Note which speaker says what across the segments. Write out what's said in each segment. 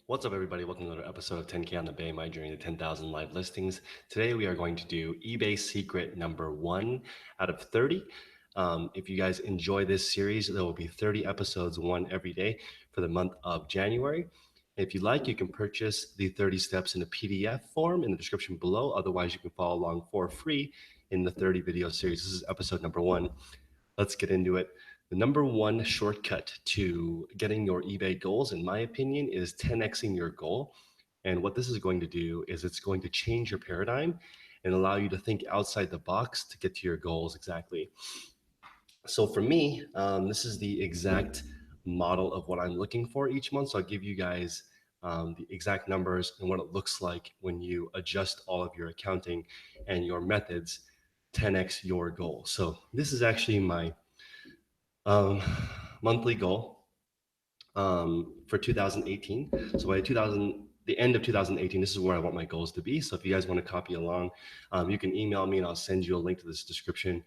Speaker 1: What's up, everybody? Welcome to another episode of 10K on the Bay, my journey to 10,000 live listings. Today, we are going to do eBay secret number 1 out of 30. If you guys enjoy this series, there will be 30 episodes, one every day for the month of January. If you like, you can purchase the 30 steps in a PDF form in the description below. Otherwise, you can follow along for free in the 30 video series. This is episode number 1. Let's get into it. The number one shortcut to getting your eBay goals, in my opinion, is 10xing your goal. And what this is going to do is it's going to change your paradigm and allow you to think outside the box to get to your goals exactly. So for me, this is the exact model of what I'm looking for each month. So I'll give you guys the exact numbers and what it looks like when you adjust all of your accounting and your methods 10x your goal. So this is actually my um, monthly goal for 2018. So by the end of 2018, this is where I want my goals to be. So if you guys want to copy along, you can email me and I'll send you a link to this description.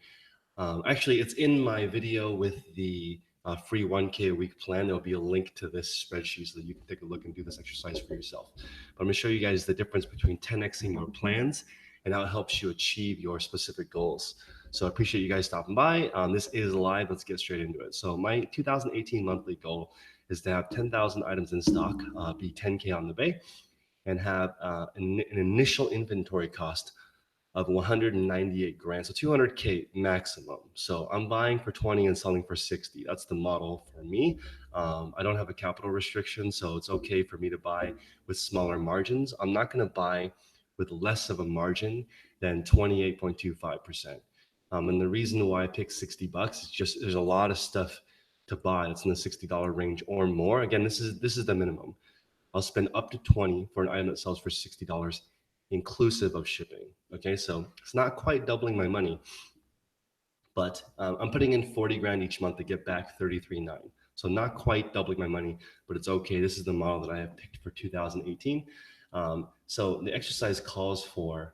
Speaker 1: Actually, it's in my video with the free 1K a week plan. There'll be a link to this spreadsheet so that you can take a look and do this exercise for yourself. But I'm going to show you guys the difference between 10xing your plans and how it helps you achieve your specific goals. So I appreciate you guys stopping by. This is live. Let's get straight into it. So my 2018 monthly goal is to have 10,000 items in stock, be 10K on the bay, and have an initial inventory cost of 198 grand, so 200K maximum. So I'm buying for 20 and selling for 60. That's the model for me. I don't have a capital restriction, so it's okay for me to buy with smaller margins. I'm not going to buy with less of a margin than 28.25%. And the reason why I picked 60 bucks is just there's a lot of stuff to buy that's in the $60 range or more. Again, this is the minimum. I'll spend up to 20 for an item that sells for $60 inclusive of shipping. Okay, so it's not quite doubling my money, but I'm putting in 40 grand each month to get back 33.9. So not quite doubling my money, but it's okay. This is the model that I have picked for 2018. So the exercise calls for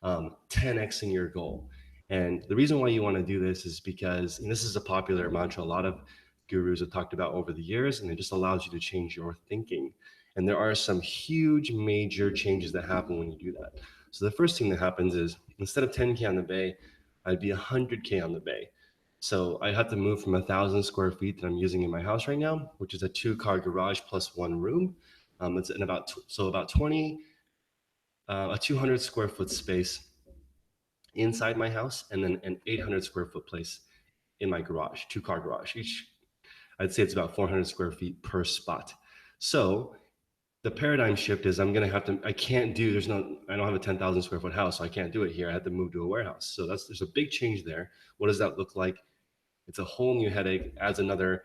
Speaker 1: 10xing your goal. And the reason why you want to do this is because this is a popular mantra a lot of gurus have talked about over the years, and it just allows you to change your thinking. And there are some huge major changes that happen when you do that. So the first thing that happens is instead of 10K on the bay, I'd be 100K on the bay. So I had to move from 1,000 square feet that I'm using in my house right now, which is a 2-car garage plus 1 room. It's in about 20, a 200 square foot space inside my house, and then an 800 square foot place in my garage, 2-car garage. I'd say it's about 400 square feet per spot. So the paradigm shift is I don't have a 10,000 square foot house, so I can't do it here. I have to move to a warehouse. So there's a big change there. What does that look like? It's a whole new headache, adds another,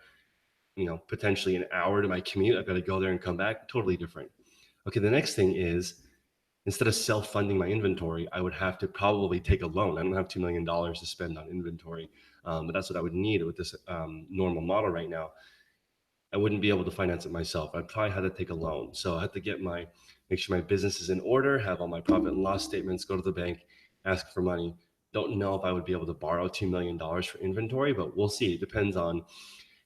Speaker 1: potentially an hour to my commute. I've got to go there and come back. Totally different. Okay, the next thing is instead of self-funding my inventory, I would have to probably take a loan. I don't have $2 million to spend on inventory, but that's what I would need with this normal model right now. I wouldn't be able to finance it myself. I'd probably have to take a loan. So I had to make sure my business is in order, have all my profit and loss statements, go to the bank, ask for money. Don't know if I would be able to borrow $2 million for inventory, but we'll see. It depends on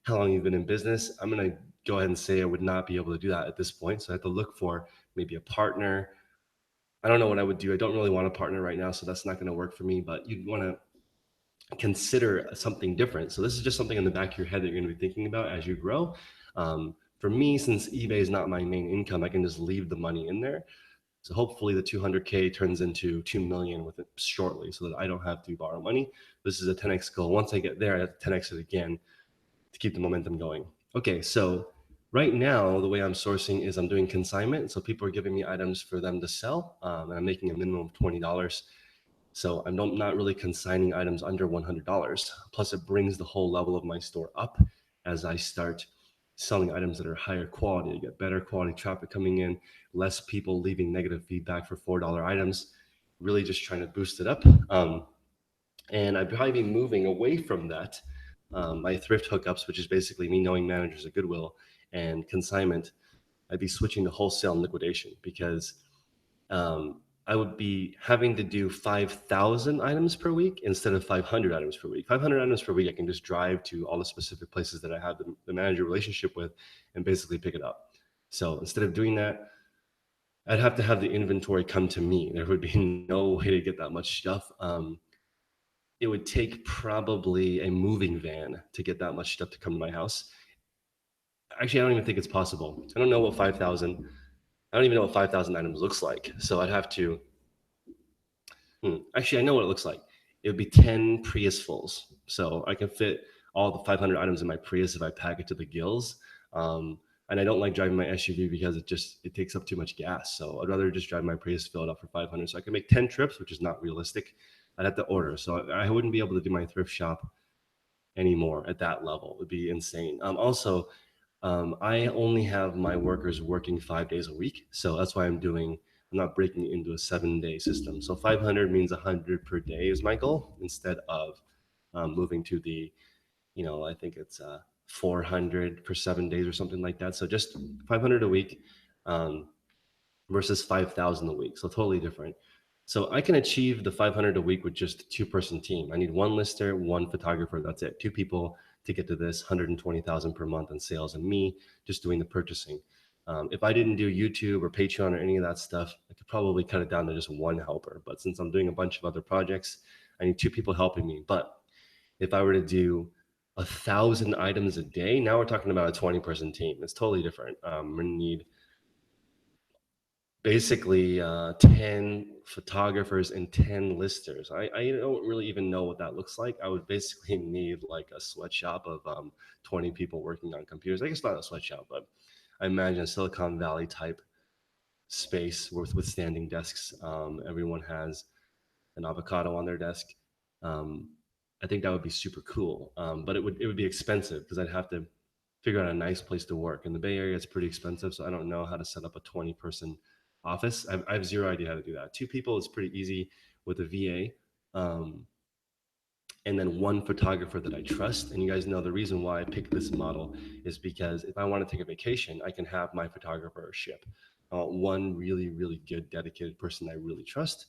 Speaker 1: how long you've been in business. I'm going to go ahead and say I would not be able to do that at this point. So I have to look for maybe a partner. I don't know what I would do. I don't really want a partner right now, so that's not going to work for me, but you'd want to consider something different. So this is just something in the back of your head that you're going to be thinking about as you grow. For me, since eBay is not my main income, I can just leave the money in there. So hopefully the 200K turns into 2 million with it shortly so that I don't have to borrow money. This is a 10X goal. Once I get there, I have to 10X it again to keep the momentum going. Okay, so right now, the way I'm sourcing is I'm doing consignment. So people are giving me items for them to sell, and I'm making a minimum of $20. So I'm not really consigning items under $100. Plus, it brings the whole level of my store up as I start selling items that are higher quality. You get better quality traffic coming in, less people leaving negative feedback for $4 items, really just trying to boost it up. And I'd probably be moving away from that. My thrift hookups, which is basically me knowing managers at Goodwill, and consignment, I'd be switching to wholesale and liquidation because I would be having to do 5,000 items per week instead of 500 items per week. 500 items per week, I can just drive to all the specific places that I have the manager relationship with and basically pick it up. So instead of doing that, I'd have to have the inventory come to me. There would be no way to get that much stuff. It would take probably a moving van to get that much stuff to come to my house. Actually, I don't even think it's possible. I don't know what 5,000. I don't even know what 5,000 items looks like. So I'd have to. Actually, I know what it looks like. It would be 10 Prius fulls. So I can fit all the 500 items in my Prius if I pack it to the gills. And I don't like driving my SUV because it takes up too much gas. So I'd rather just drive my Prius, fill it up for 500. So I can make 10 trips, which is not realistic. I'd have to order. So I wouldn't be able to do my thrift shop anymore at that level. It would be insane. Also, I only have my workers working 5 days a week. So that's why I'm not breaking it into a 7 day system. So 500 means 100 per day is my goal instead of moving to the, I think it's 400 for 7 days or something like that. So just 500 a week. Um, versus 5,000 a week. So totally different. So I can achieve the 500 a week with just a two-person team. I need one lister, one photographer. That's it. Two people to get to this 120,000 per month in sales, and me just doing the purchasing. If I didn't do YouTube or Patreon or any of that stuff, I could probably cut it down to just one helper. But since I'm doing a bunch of other projects, I need two people helping me. But if I were to do 1,000 items a day, now we're talking about a 20-person team. It's totally different. We're gonna need basically 10 photographers and 10 listers. I don't really even know what that looks like. I would basically need like a sweatshop of 20 people working on computers. I guess not a sweatshop, but I imagine a Silicon Valley type space with standing desks. Everyone has an avocado on their desk. Um, I think that would be super cool. But it would be expensive because I'd have to figure out a nice place to work. In the Bay Area, it's pretty expensive, so I don't know how to set up a 20-person office. I have zero idea how to do that. Two people is pretty easy with a VA. And then one photographer that I trust. And you guys know the reason why I picked this model is because if I want to take a vacation, I can have my photographer ship. One really, really good, dedicated person I really trust.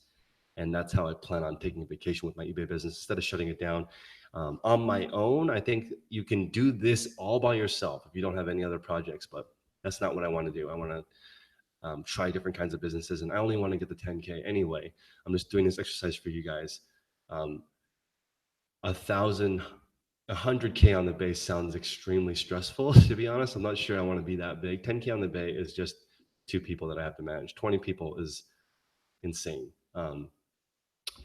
Speaker 1: And that's how I plan on taking a vacation with my eBay business instead of shutting it down on my own. I think you can do this all by yourself if you don't have any other projects, but that's not what I want to do. I want to try different kinds of businesses, and I only want to get the 10K anyway. I'm just doing this exercise for you guys. Um, 1,000, 100K on the base sounds extremely stressful. To be honest, I'm not sure I want to be that big. 10K on the bay is just two people that I have to manage. 20 people is insane.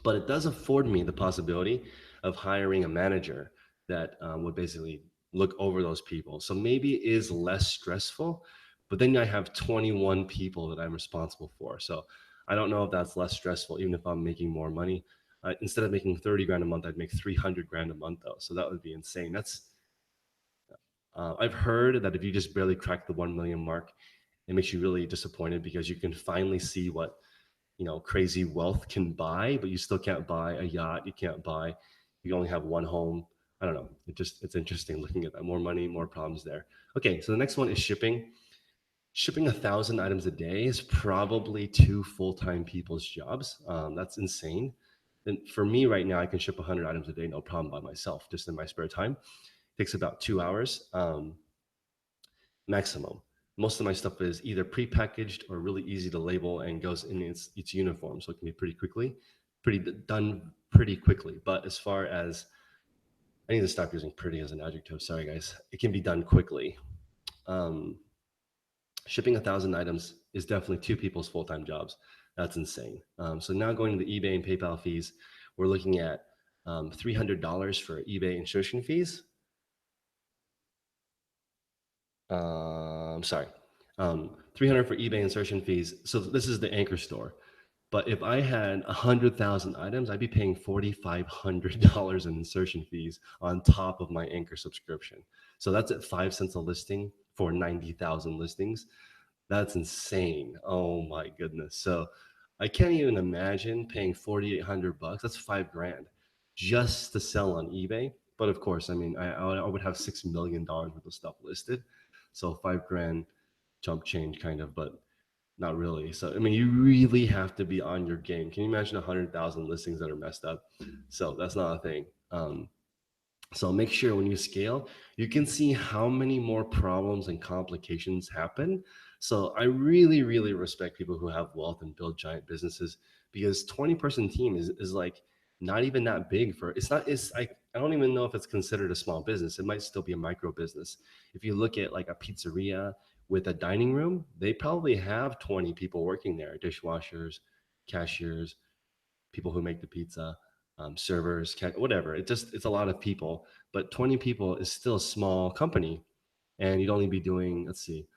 Speaker 1: But it does afford me the possibility of hiring a manager that would basically look over those people. So maybe it is less stressful, but then I have 21 people that I'm responsible for. So I don't know if that's less stressful, even if I'm making more money. Instead of making 30 grand a month, I'd make 300 grand a month though. So that would be insane. I've heard that if you just barely crack the 1 million mark, it makes you really disappointed because you can finally see what crazy wealth can buy, but you still can't buy a yacht. You can't buy, you only have one home. I don't know. It's interesting looking at that. More money, more problems there. Okay, so the next one is shipping. Shipping 1,000 items a day is probably two full-time people's jobs. That's insane. And for me right now, I can ship 100 items a day, no problem by myself, just in my spare time. It takes about 2 hours. Maximum. Most of my stuff is either prepackaged or really easy to label and goes in its uniform, so it can be pretty done pretty quickly. But as far as I need to stop using pretty as an adjective. Sorry, guys. It can be done quickly. Um, Shipping 1,000 items is definitely two people's full-time jobs. That's insane. So now going to the eBay and PayPal fees, we're looking at $300 for eBay insertion fees. I'm sorry, 300 for eBay insertion fees. So this is the anchor store. But if I had 100,000 items, I'd be paying $4,500 in insertion fees on top of my anchor subscription. So that's at 5 cents a listing for 90,000 listings. That's insane. Oh my goodness. So I can't even imagine paying 4,800 bucks. That's 5 grand just to sell on eBay. But of course, I mean, I would have $6 million worth of stuff listed. So 5 grand chump change kind of, but not really. So, I mean, you really have to be on your game. Can you imagine 100,000 listings that are messed up? So that's not a thing. So make sure when you scale, you can see how many more problems and complications happen. So I really, really respect people who have wealth and build giant businesses, because 20-person team is like not even that big for it's not it's I don't even know if it's considered a small business. It might still be a micro business. If you look at like a pizzeria with a dining room, they probably have 20 people working there, dishwashers, cashiers, people who make the pizza, servers, whatever. It's a lot of people, but 20 people is still a small company, and you'd only be doing, let's see,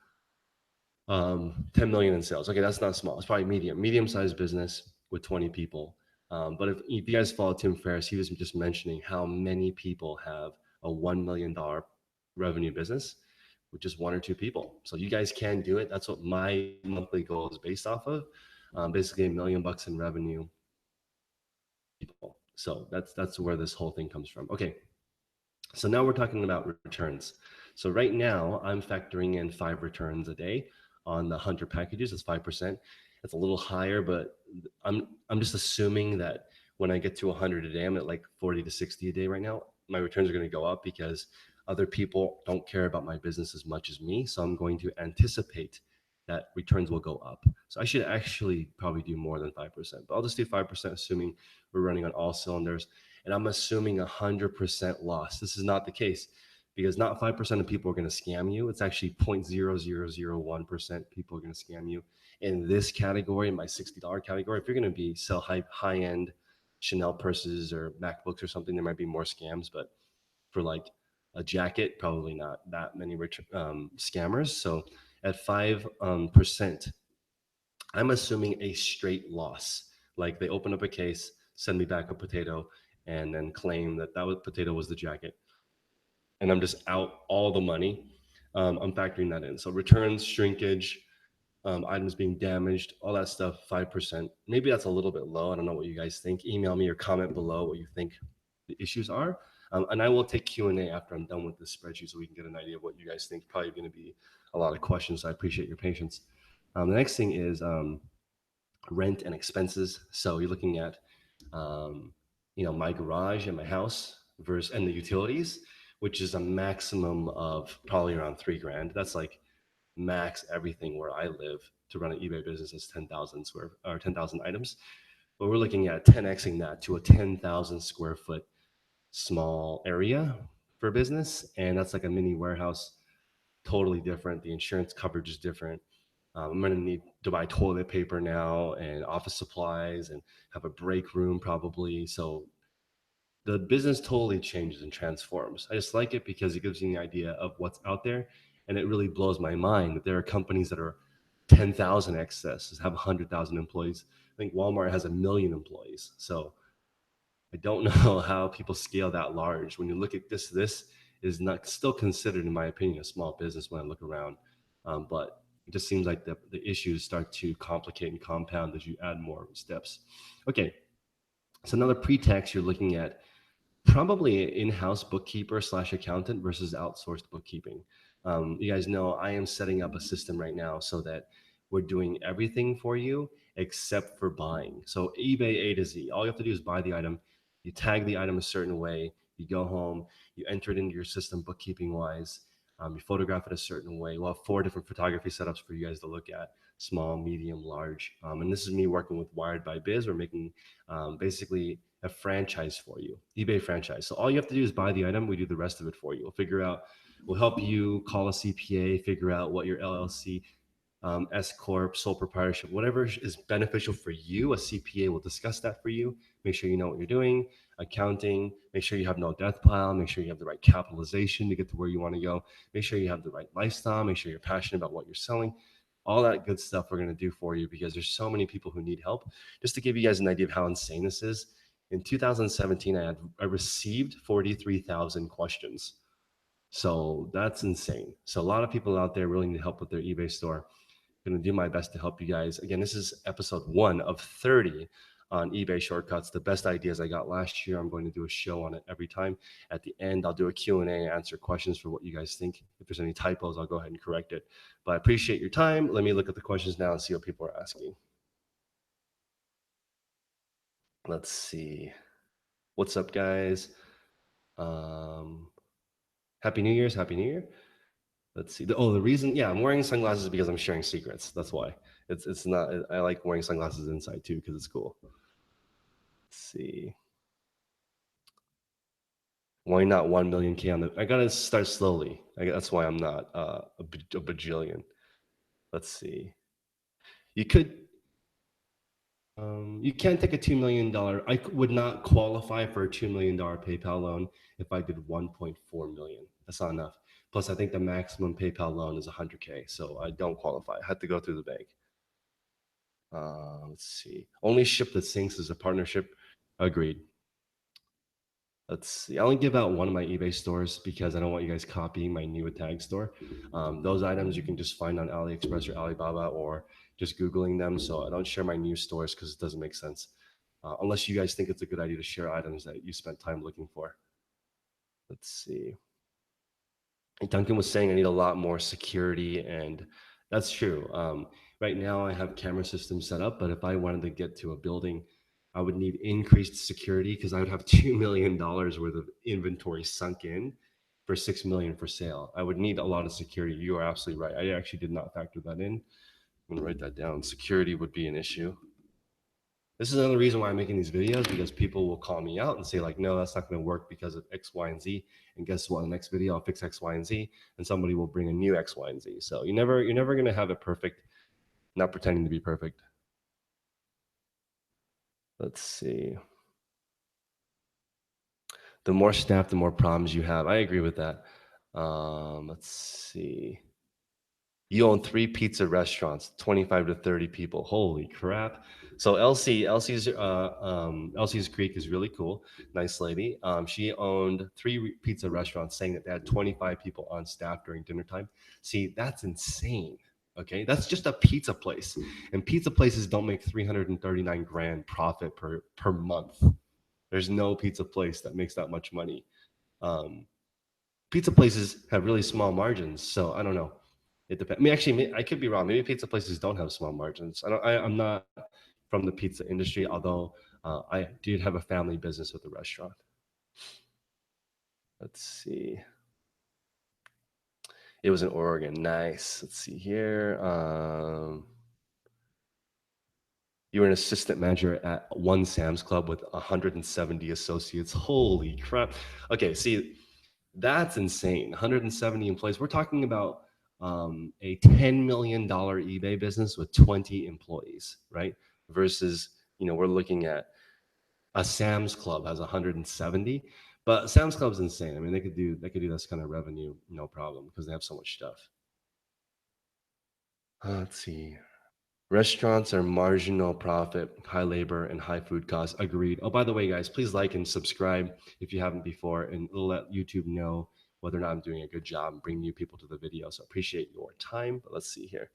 Speaker 1: 10 million in sales. Okay, that's not small. It's probably medium-sized business with 20 people. But if you guys follow Tim Ferriss, he was just mentioning how many people have a $1 million revenue business with just one or two people. So you guys can do it. That's what my monthly goal is based off of. Basically, $1 million in revenue, people. So that's where this whole thing comes from. Okay, so now we're talking about returns. So right now I'm factoring in 5 returns a day on the 100 packages. It's 5%. It's a little higher, but I'm just assuming that when I get to 100 a day, I'm at like 40 to 60 a day right now. My returns are going to go up because other people don't care about my business as much as me. So I'm going to anticipate that returns will go up. So I should actually probably do more than 5%, but I'll just do 5%, assuming we're running on all cylinders. And I'm assuming 100% loss. This is not the case, because not 5% of people are going to scam you. It's actually 0.0001% people are going to scam you. In this category, in my $60 category, if you're going to be sell high end Chanel purses or MacBooks or something, there might be more scams. But for like a jacket, probably not that many scammers. So at 5%, I'm assuming a straight loss. Like they open up a case, send me back a potato, and then claim that potato was the jacket, and I'm just out all the money. I'm factoring that in. So returns, shrinkage, items being damaged, all that stuff, 5%. Maybe that's a little bit low. I don't know what you guys think. Email me or comment below what you think the issues are. And I will take Q&A after I'm done with this spreadsheet so we can get an idea of what you guys think. Probably going to be a lot of questions. So I appreciate your patience. The next thing is rent and expenses. So you're looking at, um, my garage and my house versus and the utilities, which is a maximum of probably around 3 grand. That's like max everything where I live to run an eBay business is 10,000 square or 10,000 items. But we're looking at 10xing that to a 10,000 square foot small area for business, and that's like a mini warehouse. Totally different. The insurance coverage is different. I'm going to need to buy toilet paper now and office supplies and have a break room probably. So the business totally changes and transforms. I just like it because it gives you an idea of what's out there. And it really blows my mind that there are companies that are 10,000 excess, have 100,000 employees. I think Walmart has 1 million employees. So I don't know how people scale that large. When you look at this is not still considered, in my opinion, a small business when I look around. But it just seems like the issues start to complicate and compound as you add more steps. Okay, so another pretext you're looking at, probably an in-house bookkeeper slash accountant versus outsourced bookkeeping. You guys know I am setting up a system right now so that we're doing everything for you except for buying. So eBay A to Z. All you have to do is buy the item. You tag the item a certain way. You go home. You enter it into your system bookkeeping wise. You photograph it a certain way. We'll have 4 different photography setups for you guys to look at: small, medium, large. And this is me working with Wired by Biz. We're making basically a franchise for you, eBay franchise. So all you have to do is buy the item. We do the rest of it for you. We'll help you call a CPA, figure out what your LLC, S corp, sole proprietorship, whatever is beneficial for you. A CPA will discuss that for you. Make sure you know what you're doing. Accounting. Make sure you have no death pile. Make sure you have the right capitalization to get to where you want to go. Make sure you have the right lifestyle. Make sure you're passionate about what you're selling. All that good stuff we're going to do for you, because there's so many people who need help. Just to give you guys an idea of how insane this is, in 2017, I received 43,000 questions. So that's insane. So a lot of people out there really need help with their eBay store. I'm going to do my best to help you guys. Again, this is episode 1 of 30 on eBay shortcuts, the best ideas I got last year. I'm going to do a show on it every time. At the end, I'll do a Q&A, answer questions for what you guys think. If there's any typos, I'll go ahead and correct it. But I appreciate your time. Let me look at the questions now and see what people are asking. Let's see. What's up, guys? Um, Happy New Year's, Happy New Year. Let's see. The reason, yeah, I'm wearing sunglasses because I'm sharing secrets. That's why. It's not. I like wearing sunglasses inside too because it's cool. Let's see. Why not 1 million K on the? I gotta start slowly. That's why I'm not a bajillion. Let's see. You could. You can't take a $2 million. Would not qualify for a $2 million PayPal loan if I did 1.4 million. That's not enough. Plus, I think the maximum PayPal loan is 100K, so I don't qualify. I had to go through the bank. Let's see. Only ship that sinks is a partnership. Agreed. Let's see. I only give out one of my eBay stores because I don't want you guys copying my new tag store. Those items you can just find on AliExpress or Alibaba or just Googling them. So I don't share my new stores because it doesn't make sense. Unless you guys think it's a good idea to share items that you spent time looking for. Let's see. Duncan was saying I need a lot more security, and that's true. Right now, I have camera systems set up, but if I wanted to get to a building, I would need increased security because I would have $2 million worth of inventory sunk in for 6 million for sale. I would need a lot of security. You are absolutely right. I actually did not factor that in. I'm gonna write that down. Security would be an issue. This is another reason why I'm making these videos because people will call me out and say like, no, that's not going to work because of X, Y, and Z. And guess what? In the next video, I'll fix X, Y, and Z, and somebody will bring a new X, Y, and Z. So you're never going to have it perfect. Not pretending to be perfect. Let's see. The more staff, the more problems you have. I agree with that. Let's see. You own 3 pizza restaurants, 25 to 30 people. Holy crap. So Elsie's Creek is really cool. Nice lady. She owned 3 pizza restaurants saying that they had 25 people on staff during dinner time. See, that's insane. Okay. That's just a pizza place. And pizza places don't make 339 grand profit per month. There's no pizza place that makes that much money. Um, Pizza places have really small margins, so I don't know. It depends. I mean, actually, I could be wrong. Maybe pizza places don't have small margins. I don't. I'm not from the pizza industry, although I did have a family business with a restaurant. Let's see. It was in Oregon. Nice. Let's see here. You were an assistant manager at one Sam's Club with 170 associates. Holy crap. Okay, see, that's insane. 170 employees. We're talking about a $10 million eBay business with 20 employees, right? Versus, we're looking at a Sam's Club has 170, but Sam's Club's insane. I mean, they could do this kind of revenue, no problem, because they have so much stuff. Let's see. Restaurants are marginal profit, high labor, and high food costs. Agreed. Oh, by the way, guys, please like and subscribe if you haven't before, and it'll let YouTube know whether or not I'm doing a good job and bringing new people to the video. So appreciate your time. But let's see here.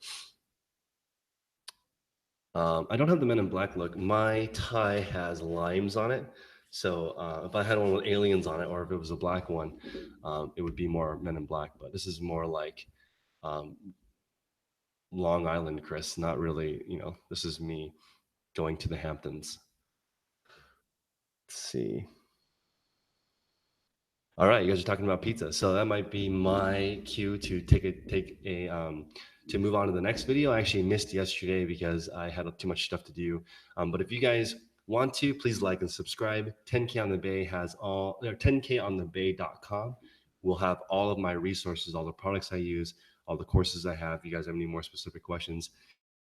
Speaker 1: I don't have the Men in Black look. My tie has limes on it. So if I had one with aliens on it, or if it was a black one, it would be more Men in Black. But this is more like um, Long Island, Chris. Not really. This is me going to the Hamptons. Let's see. All right, you guys are talking about pizza, so that might be my cue to to move on to the next video. I actually missed yesterday because I had too much stuff to do. But if you guys want to, please like and subscribe. 10K on the Bay has all, 10konthebay.com will have all of my resources, all the products I use, all the courses I have. If you guys have any more specific questions,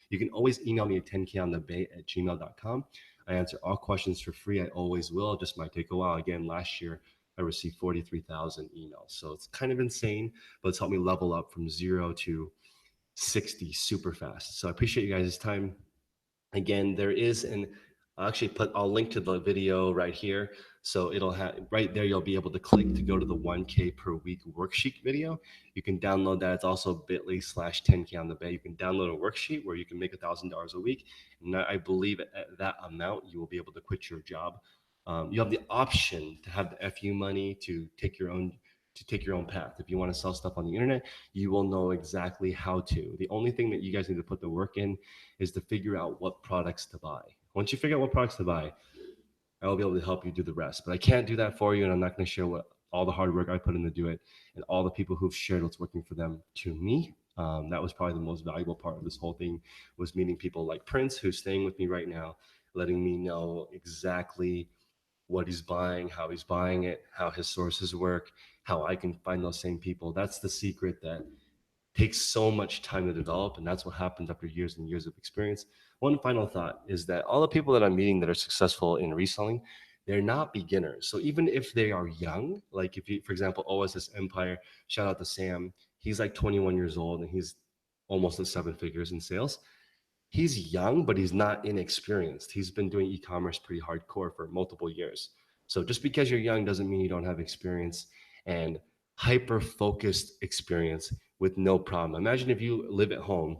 Speaker 1: you can always email me at 10konthebay@gmail.com. I answer all questions for free. I always will. It just might take a while. Again, last year I received 43,000 emails. So it's kind of insane, but it's helped me level up from 0 to 60 super fast. So I appreciate you guys' time. Again, there is I'll link to the video right here. So it'll have right there, you'll be able to click to go to the 1K per week worksheet video. You can download that. It's also bit.ly/10K on the Bay. You can download a worksheet where you can make $1,000 a week. And I believe at that amount, you will be able to quit your job. You have the option to have the FU money to take your own path. If you want to sell stuff on the internet, you will know exactly how to. The only thing that you guys need to put the work in is to figure out what products to buy. Once you figure out what products to buy, I will be able to help you do the rest. But I can't do that for you, and I'm not going to share what all the hard work I put in to do it, and all the people who've shared what's working for them to me. That was probably the most valuable part of this whole thing, was meeting people like Prince, who's staying with me right now, letting me know exactly what he's buying, how he's buying it, how his sources work, how I can find those same people. That's the secret that takes so much time to develop, and that's what happens after years and years of experience. One final thought is that all the people that I'm meeting that are successful in reselling, they're not beginners. So even if they are young, like if you, for example, OSS Empire, shout out to Sam, he's like 21 years old and he's almost at seven figures in sales. He's young, but he's not inexperienced. He's been doing e-commerce pretty hardcore for multiple years. So just because you're young doesn't mean you don't have experience and hyper focused experience with no problem. Imagine if you live at home,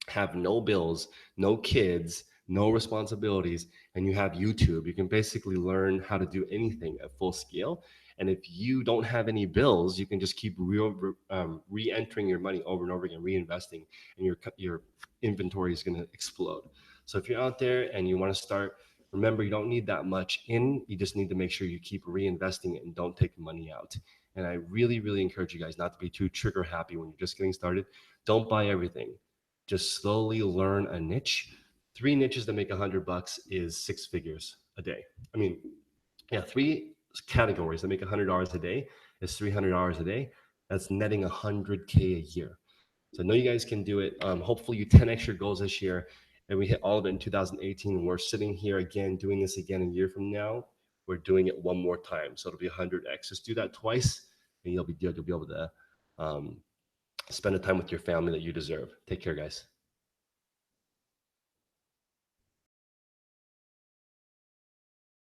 Speaker 1: have no bills, no kids, no responsibilities, and you have YouTube. You can basically learn how to do anything at full scale. And if you don't have any bills, you can just keep re-entering your money over and over again, reinvesting, and your inventory is going to explode. So if you're out there and you want to start, remember you don't need that much in. You just need to make sure you keep reinvesting it and don't take money out. And I really, really encourage you guys not to be too trigger happy when you're just getting started. Don't buy everything, just slowly learn a niche. Three niches that make $100 is six figures a day. I mean, yeah, three categories that make $100 a day is $300 a day. That's netting 100K a year. So I know you guys can do it. Hopefully you 10x your goals this year, and we hit all of it in 2018. We're sitting here again, doing this again a year from now. We're doing it one more time, so it'll be 100x. Just do that twice, and you'll be good. You'll be able to spend the time with your family that you deserve. Take care, guys.